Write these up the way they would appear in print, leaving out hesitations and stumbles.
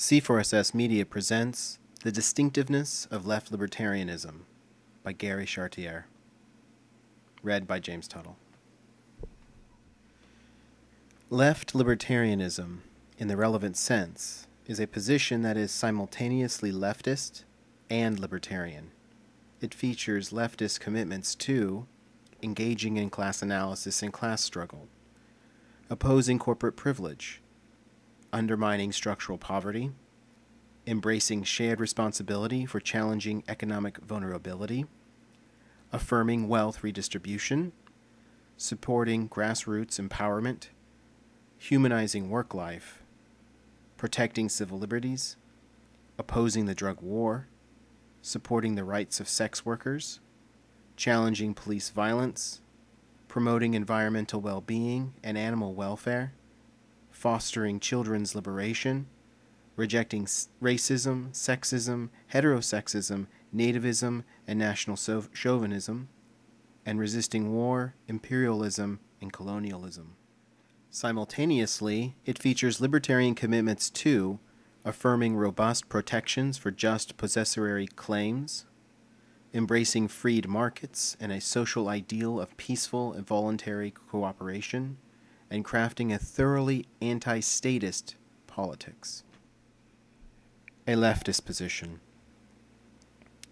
C4SS Media presents The Distinctiveness of Left-Libertarianism by Gary Chartier. Read by James Tuttle. Left-libertarianism, in the relevant sense, is a position that is simultaneously leftist and libertarian. It features leftist commitments to engaging in class analysis and class struggle, opposing corporate privilege, undermining structural poverty, embracing shared responsibility for challenging economic vulnerability, affirming wealth redistribution, supporting grassroots empowerment, humanizing work life, protecting civil liberties, opposing the drug war, supporting the rights of sex workers, challenging police violence, promoting environmental well-being and animal welfare, fostering children's liberation, rejecting racism, sexism, heterosexism, nativism, and national chauvinism, and resisting war, imperialism, and colonialism. Simultaneously, it features libertarian commitments to affirming robust protections for just possessory claims, embracing freed markets and a social ideal of peaceful and voluntary cooperation, and crafting a thoroughly anti-statist politics. A leftist position.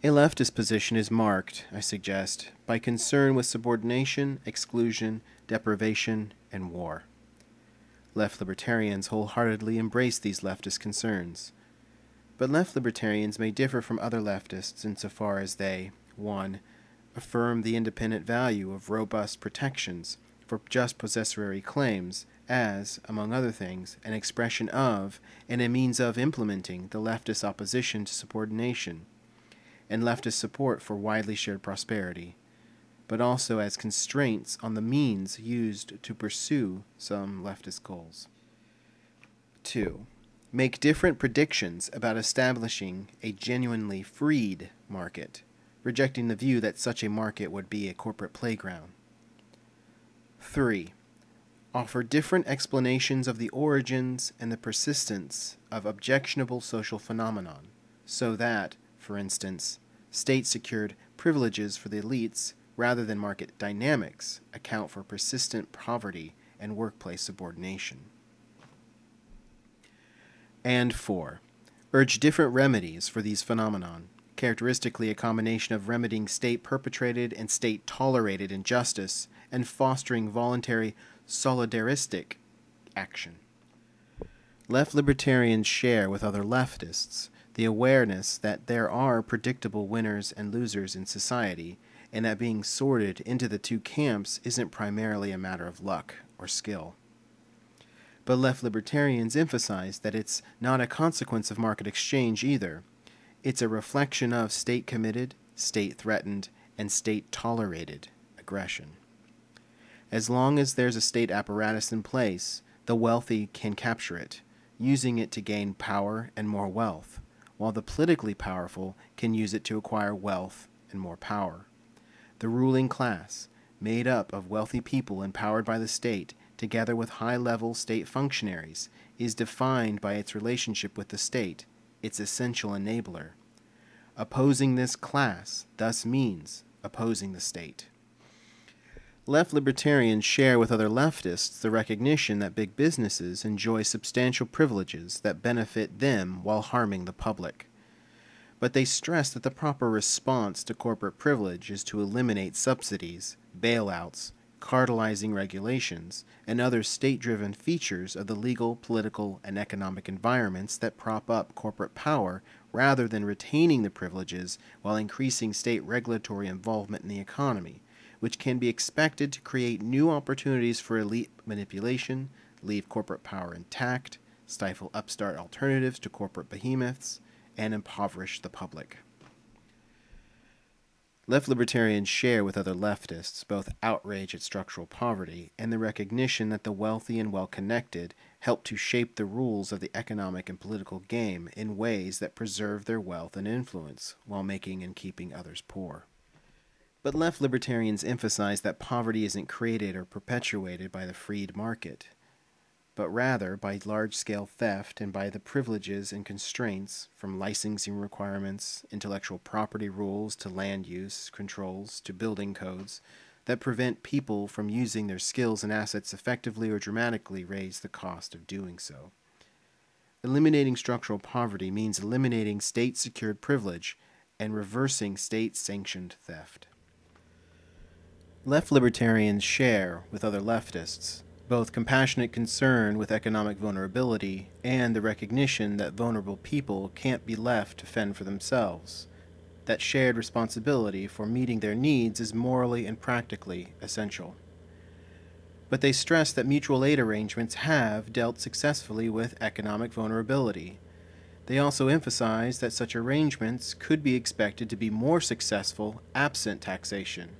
A leftist position is marked, I suggest, by concern with subordination, exclusion, deprivation, and war. Left-libertarians wholeheartedly embrace these leftist concerns. But left-libertarians may differ from other leftists insofar as they, 1. Affirm the independent value of robust protections for just possessory claims as, among other things, an expression of and a means of implementing the leftist opposition to subordination and leftist support for widely shared prosperity, but also as constraints on the means used to pursue some leftist goals. 2. Make different predictions about establishing a genuinely freed market, rejecting the view that such a market would be a corporate playground. 3. Offer different explanations of the origins and the persistence of objectionable social phenomenon, so that, for instance, state-secured privileges for the elites rather than market dynamics account for persistent poverty and workplace subordination. And 4. Urge different remedies for these phenomenon, characteristically a combination of remedying state-perpetrated and state-tolerated injustice and fostering voluntary solidaristic action. Left-libertarians share with other leftists the awareness that there are predictable winners and losers in society, and that being sorted into the two camps isn't primarily a matter of luck or skill. But left-libertarians emphasize that it's not a consequence of market exchange either. It's a reflection of state-committed, state-threatened, and state-tolerated aggression. As long as there's a state apparatus in place, the wealthy can capture it, using it to gain power and more wealth, while the politically powerful can use it to acquire wealth and more power. The ruling class, made up of wealthy people empowered by the state, together with high-level state functionaries, is defined by its relationship with the state, its essential enabler. Opposing this class thus means opposing the state. Left-libertarians share with other leftists the recognition that big businesses enjoy substantial privileges that benefit them while harming the public. But they stress that the proper response to corporate privilege is to eliminate subsidies, bailouts, cartelizing regulations, and other state-driven features of the legal, political, and economic environments that prop up corporate power rather than retaining the privileges while increasing state regulatory involvement in the economy, which can be expected to create new opportunities for elite manipulation, leave corporate power intact, stifle upstart alternatives to corporate behemoths, and impoverish the public. Left-libertarians share with other leftists both outrage at structural poverty and the recognition that the wealthy and well-connected help to shape the rules of the economic and political game in ways that preserve their wealth and influence while making and keeping others poor. But left-libertarians emphasize that poverty isn't created or perpetuated by the freed market, but rather by large-scale theft and by the privileges and constraints, from licensing requirements, intellectual property rules, to land use controls, to building codes, that prevent people from using their skills and assets effectively or dramatically raise the cost of doing so. Eliminating structural poverty means eliminating state-secured privilege and reversing state-sanctioned theft. Left-libertarians share with other leftists both compassionate concern with economic vulnerability and the recognition that vulnerable people can't be left to fend for themselves. That shared responsibility for meeting their needs is morally and practically essential. But they stress that mutual aid arrangements have dealt successfully with economic vulnerability. They also emphasize that such arrangements could be expected to be more successful absent taxation.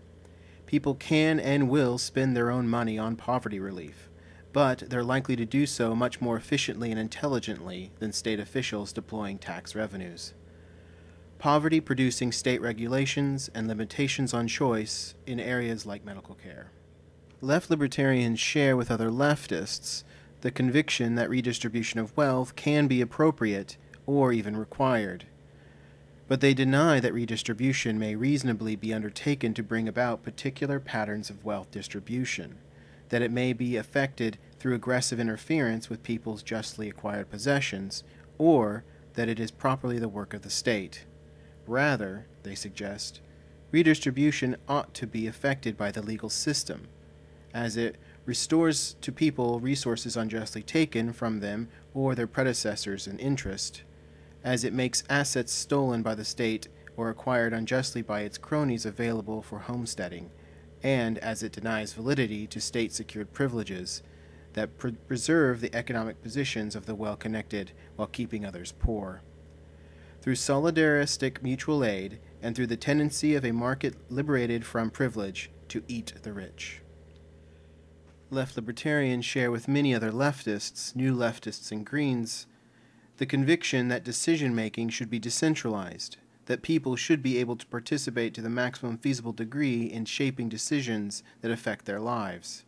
People can and will spend their own money on poverty relief, but they're likely to do so much more efficiently and intelligently than state officials deploying tax revenues. Poverty-producing state regulations and limitations on choice in areas like medical care. Left-libertarians share with other leftists the conviction that redistribution of wealth can be appropriate or even required. But they deny that redistribution may reasonably be undertaken to bring about particular patterns of wealth distribution, that it may be effected through aggressive interference with people's justly acquired possessions, or that it is properly the work of the state. Rather, they suggest, redistribution ought to be effected by the legal system, as it restores to people resources unjustly taken from them or their predecessors in interest, as it makes assets stolen by the state or acquired unjustly by its cronies available for homesteading, and as it denies validity to state-secured privileges that preserve the economic positions of the well-connected while keeping others poor. Through solidaristic mutual aid and through the tendency of a market liberated from privilege to eat the rich. Left-libertarians share with many other leftists, new leftists and Greens, the conviction that decision-making should be decentralized, that people should be able to participate to the maximum feasible degree in shaping decisions that affect their lives.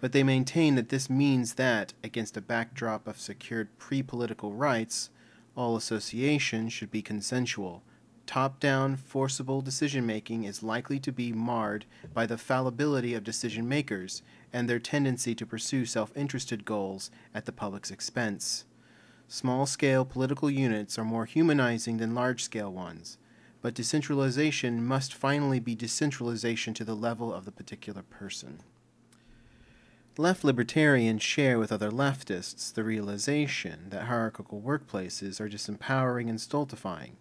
But they maintain that this means that, against a backdrop of secured pre-political rights, all association should be consensual. Top-down, forcible decision-making is likely to be marred by the fallibility of decision-makers and their tendency to pursue self-interested goals at the public's expense. Small-scale political units are more humanizing than large-scale ones, but decentralization must finally be decentralization to the level of the particular person. Left-libertarians share with other leftists the realization that hierarchical workplaces are disempowering and stultifying,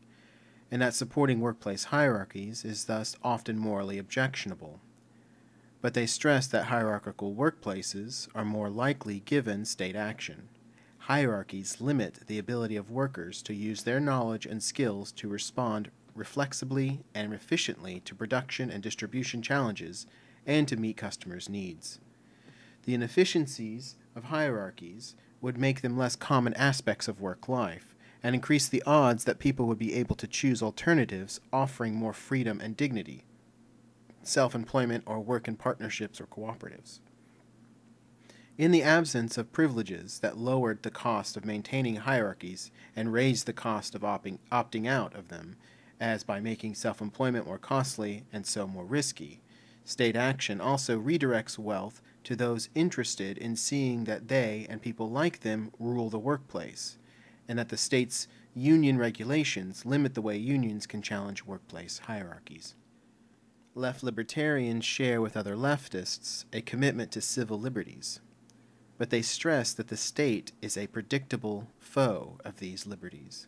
and that supporting workplace hierarchies is thus often morally objectionable. But they stress that hierarchical workplaces are more likely given state action. Hierarchies limit the ability of workers to use their knowledge and skills to respond reflexibly and efficiently to production and distribution challenges and to meet customers' needs. The inefficiencies of hierarchies would make them less common aspects of work life and increase the odds that people would be able to choose alternatives offering more freedom and dignity, self-employment or work in partnerships or cooperatives. In the absence of privileges that lowered the cost of maintaining hierarchies and raised the cost of opting out of them, as by making self-employment more costly and so more risky, state action also redirects wealth to those interested in seeing that they and people like them rule the workplace, and that the state's union regulations limit the way unions can challenge workplace hierarchies. Left-libertarians share with other leftists a commitment to civil liberties, but they stress that the state is a predictable foe of these liberties,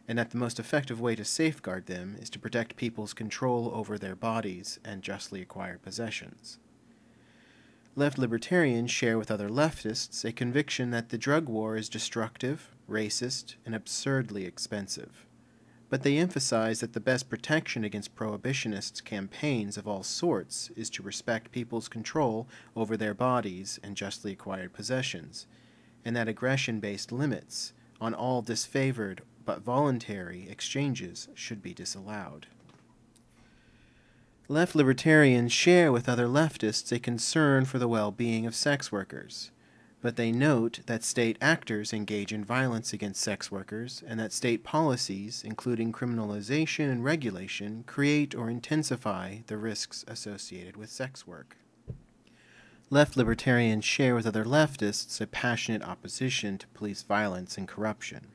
and that the most effective way to safeguard them is to protect people's control over their bodies and justly acquired possessions. Left-libertarians share with other leftists a conviction that the drug war is destructive, racist, and absurdly expensive. But they emphasize that the best protection against prohibitionist campaigns of all sorts is to respect people's control over their bodies and justly acquired possessions, and that aggression-based limits on all disfavored but voluntary exchanges should be disallowed. Left-libertarians share with other leftists a concern for the well-being of sex workers, But they note that state actors engage in violence against sex workers and that state policies, including criminalization and regulation, create or intensify the risks associated with sex work. Left-libertarians share with other leftists a passionate opposition to police violence and corruption.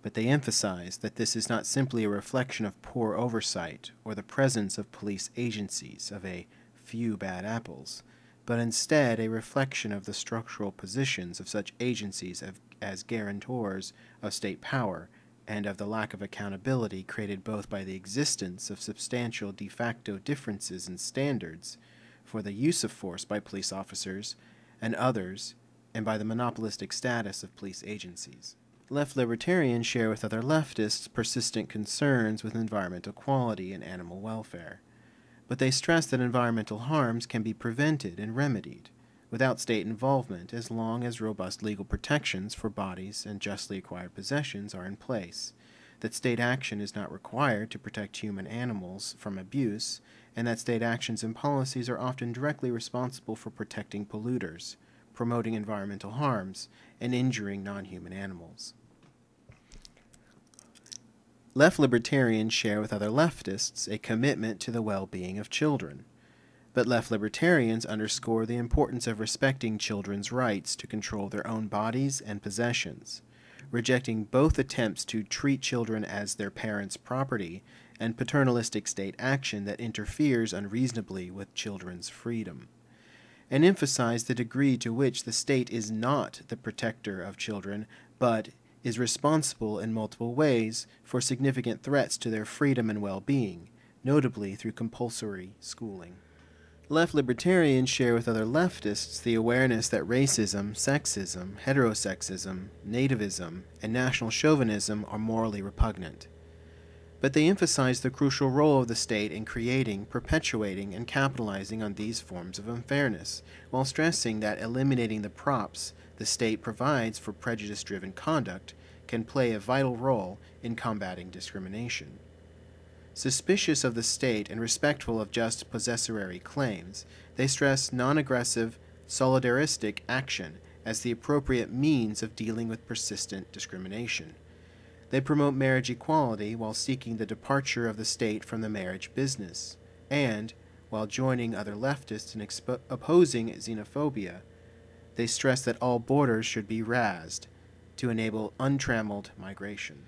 But they emphasize that this is not simply a reflection of poor oversight or the presence of police agencies of a few bad apples, but instead a reflection of the structural positions of such agencies as guarantors of state power and of the lack of accountability created both by the existence of substantial de facto differences in standards for the use of force by police officers and others, and by the monopolistic status of police agencies. Left-libertarians share with other leftists persistent concerns with environmental quality and animal welfare, but they stress that environmental harms can be prevented and remedied without state involvement as long as robust legal protections for bodies and justly acquired possessions are in place, that state action is not required to protect human animals from abuse, and that state actions and policies are often directly responsible for protecting polluters, promoting environmental harms, and injuring non-human animals. Left-libertarians share with other leftists a commitment to the well-being of children, but left-libertarians underscore the importance of respecting children's rights to control their own bodies and possessions, rejecting both attempts to treat children as their parents' property and paternalistic state action that interferes unreasonably with children's freedom, and emphasize the degree to which the state is not the protector of children, but is responsible in multiple ways for significant threats to their freedom and well-being, notably through compulsory schooling. Left-libertarians share with other leftists the awareness that racism, sexism, heterosexism, nativism, and national chauvinism are morally repugnant. But they emphasize the crucial role of the state in creating, perpetuating, and capitalizing on these forms of unfairness, while stressing that eliminating the props the state provides for prejudice-driven conduct can play a vital role in combating discrimination. Suspicious of the state and respectful of just possessory claims, they stress non-aggressive, solidaristic action as the appropriate means of dealing with persistent discrimination. They promote marriage equality while seeking the departure of the state from the marriage business, and, while joining other leftists in opposing xenophobia, they stress that all borders should be razed to enable untrammeled migration.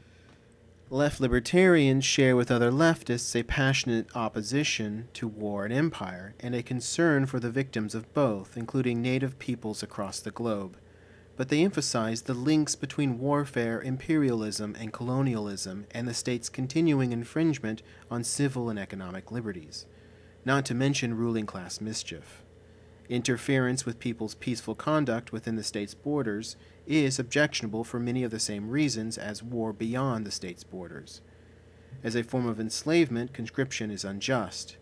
Left-libertarians share with other leftists a passionate opposition to war and empire, and a concern for the victims of both, including native peoples across the globe. But they emphasize the links between warfare, imperialism, and colonialism, and the state's continuing infringement on civil and economic liberties, not to mention ruling class mischief. Interference with people's peaceful conduct within the state's borders is objectionable for many of the same reasons as war beyond the state's borders. As a form of enslavement, conscription is unjust.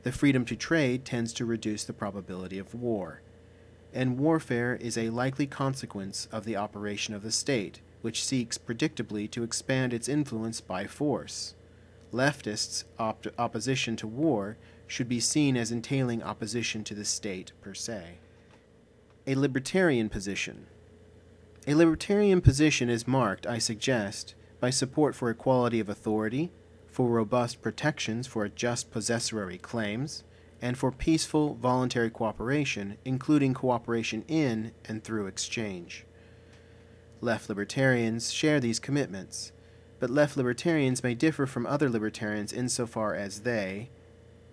The freedom to trade tends to reduce the probability of war. And warfare is a likely consequence of the operation of the state, which seeks predictably to expand its influence by force. Leftists' opposition to war should be seen as entailing opposition to the state per se. A libertarian position. A libertarian position is marked, I suggest, by support for equality of authority, for robust protections for just possessory claims, and for peaceful, voluntary cooperation, including cooperation in and through exchange. Left-libertarians share these commitments, but left-libertarians may differ from other libertarians insofar as they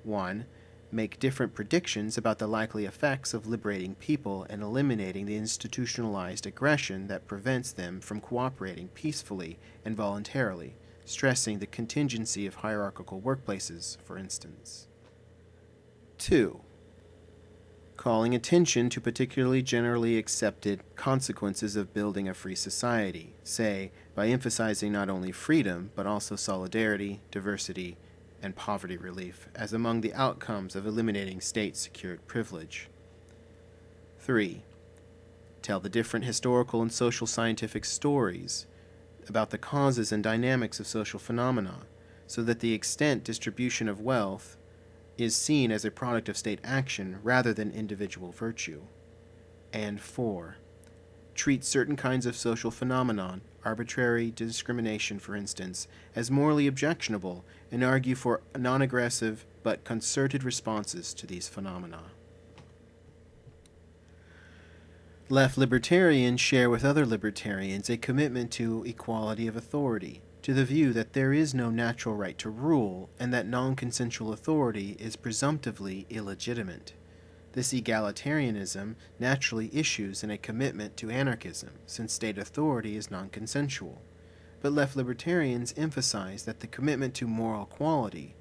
1. Make different predictions about the likely effects of liberating people and eliminating the institutionalized aggression that prevents them from cooperating peacefully and voluntarily, stressing the contingency of hierarchical workplaces, for instance. 2. Calling attention to particularly generally accepted consequences of building a free society, say, by emphasizing not only freedom, but also solidarity, diversity, and poverty relief as among the outcomes of eliminating state-secured privilege. 3. Tell the different historical and social scientific stories about the causes and dynamics of social phenomena, so that the extent distribution of wealth is seen as a product of state action rather than individual virtue. and 4. Treat certain kinds of social phenomenon, arbitrary discrimination for instance, as morally objectionable and argue for non-aggressive but concerted responses to these phenomena. Left-libertarians share with other libertarians a commitment to equality of authority, to the view that there is no natural right to rule and that non-consensual authority is presumptively illegitimate. This egalitarianism naturally issues in a commitment to anarchism, since state authority is non-consensual. But left-libertarians emphasize that the commitment to moral equality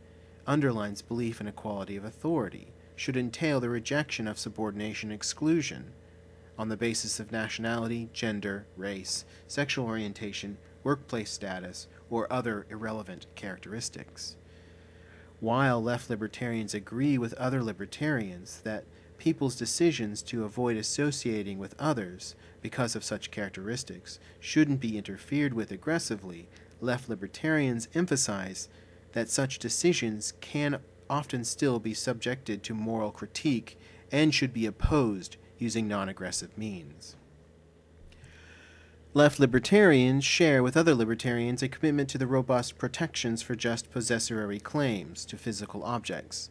underlines belief in equality of authority, should entail the rejection of subordination and exclusion on the basis of nationality, gender, race, sexual orientation, workplace status, or other irrelevant characteristics. While left-libertarians agree with other libertarians that people's decisions to avoid associating with others because of such characteristics shouldn't be interfered with aggressively, left-libertarians emphasize that such decisions can often still be subjected to moral critique and should be opposed using non-aggressive means. Left-libertarians share with other libertarians a commitment to the robust protections for just possessory claims to physical objects,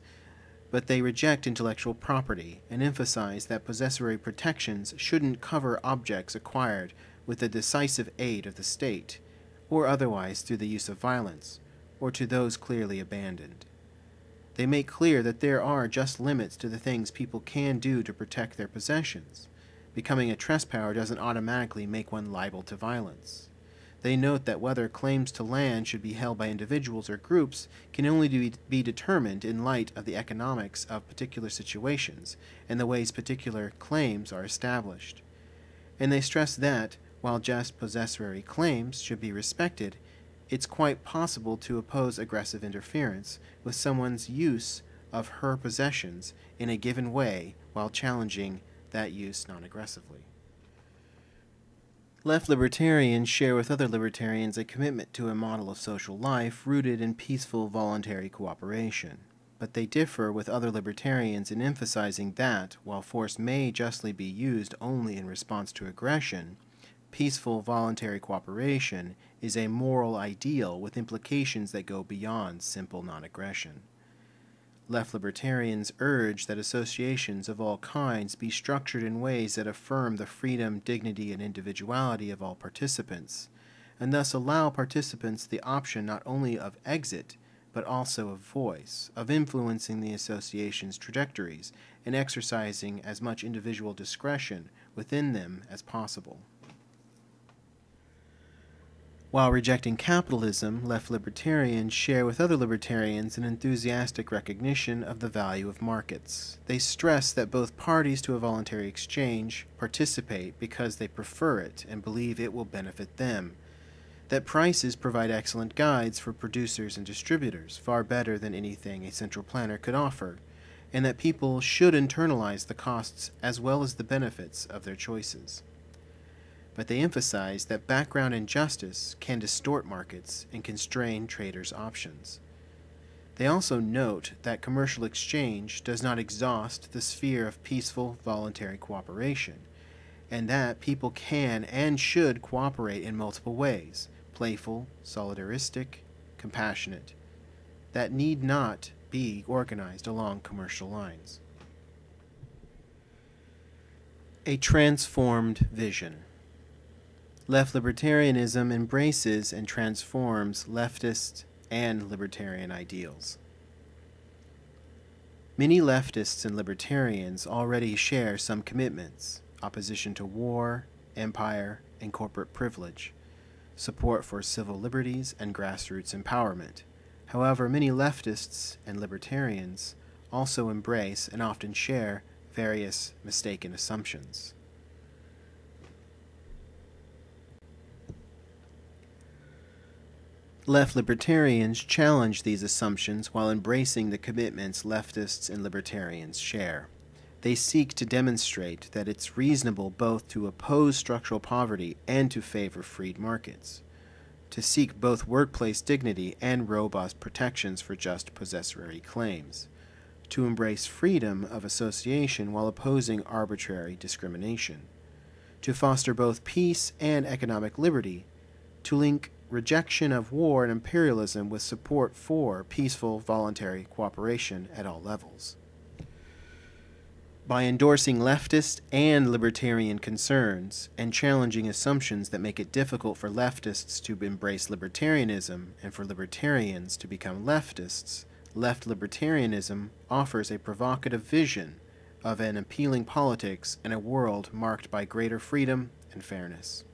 but they reject intellectual property and emphasize that possessory protections shouldn't cover objects acquired with the decisive aid of the state, or otherwise through the use of violence, or to those clearly abandoned. They make clear that there are just limits to the things people can do to protect their possessions. Becoming a trespasser doesn't automatically make one liable to violence. They note that whether claims to land should be held by individuals or groups can only be determined in light of the economics of particular situations and the ways particular claims are established. And they stress that, while just possessory claims should be respected, it's quite possible to oppose aggressive interference with someone's use of her possessions in a given way while challenging that use non-aggressively. Left-libertarians share with other libertarians a commitment to a model of social life rooted in peaceful voluntary cooperation, but they differ with other libertarians in emphasizing that, while force may justly be used only in response to aggression, peaceful voluntary cooperation is a moral ideal with implications that go beyond simple non-aggression. Left-libertarians urge that associations of all kinds be structured in ways that affirm the freedom, dignity, and individuality of all participants, and thus allow participants the option not only of exit, but also of voice, of influencing the association's trajectories, and exercising as much individual discretion within them as possible. While rejecting capitalism, left-libertarians share with other libertarians an enthusiastic recognition of the value of markets. They stress that both parties to a voluntary exchange participate because they prefer it and believe it will benefit them, that prices provide excellent guides for producers and distributors, far better than anything a central planner could offer, and that people should internalize the costs as well as the benefits of their choices. But they emphasize that background injustice can distort markets and constrain traders' options. They also note that commercial exchange does not exhaust the sphere of peaceful, voluntary cooperation, and that people can and should cooperate in multiple ways, playful, solidaristic, compassionate, that need not be organized along commercial lines. A transformed vision. Left-libertarianism embraces and transforms leftist and libertarian ideals. Many leftists and libertarians already share some commitments: opposition to war, empire, and corporate privilege, support for civil liberties, and grassroots empowerment. However, many leftists and libertarians also embrace and often share various mistaken assumptions. Left-libertarians challenge these assumptions while embracing the commitments leftists and libertarians share. They seek to demonstrate that it's reasonable both to oppose structural poverty and to favor freed markets, to seek both workplace dignity and robust protections for just possessory claims, to embrace freedom of association while opposing arbitrary discrimination, to foster both peace and economic liberty, to link rejection of war and imperialism with support for peaceful, voluntary cooperation at all levels. By endorsing leftist and libertarian concerns and challenging assumptions that make it difficult for leftists to embrace libertarianism and for libertarians to become leftists, left-libertarianism offers a provocative vision of an appealing politics in a world marked by greater freedom and fairness.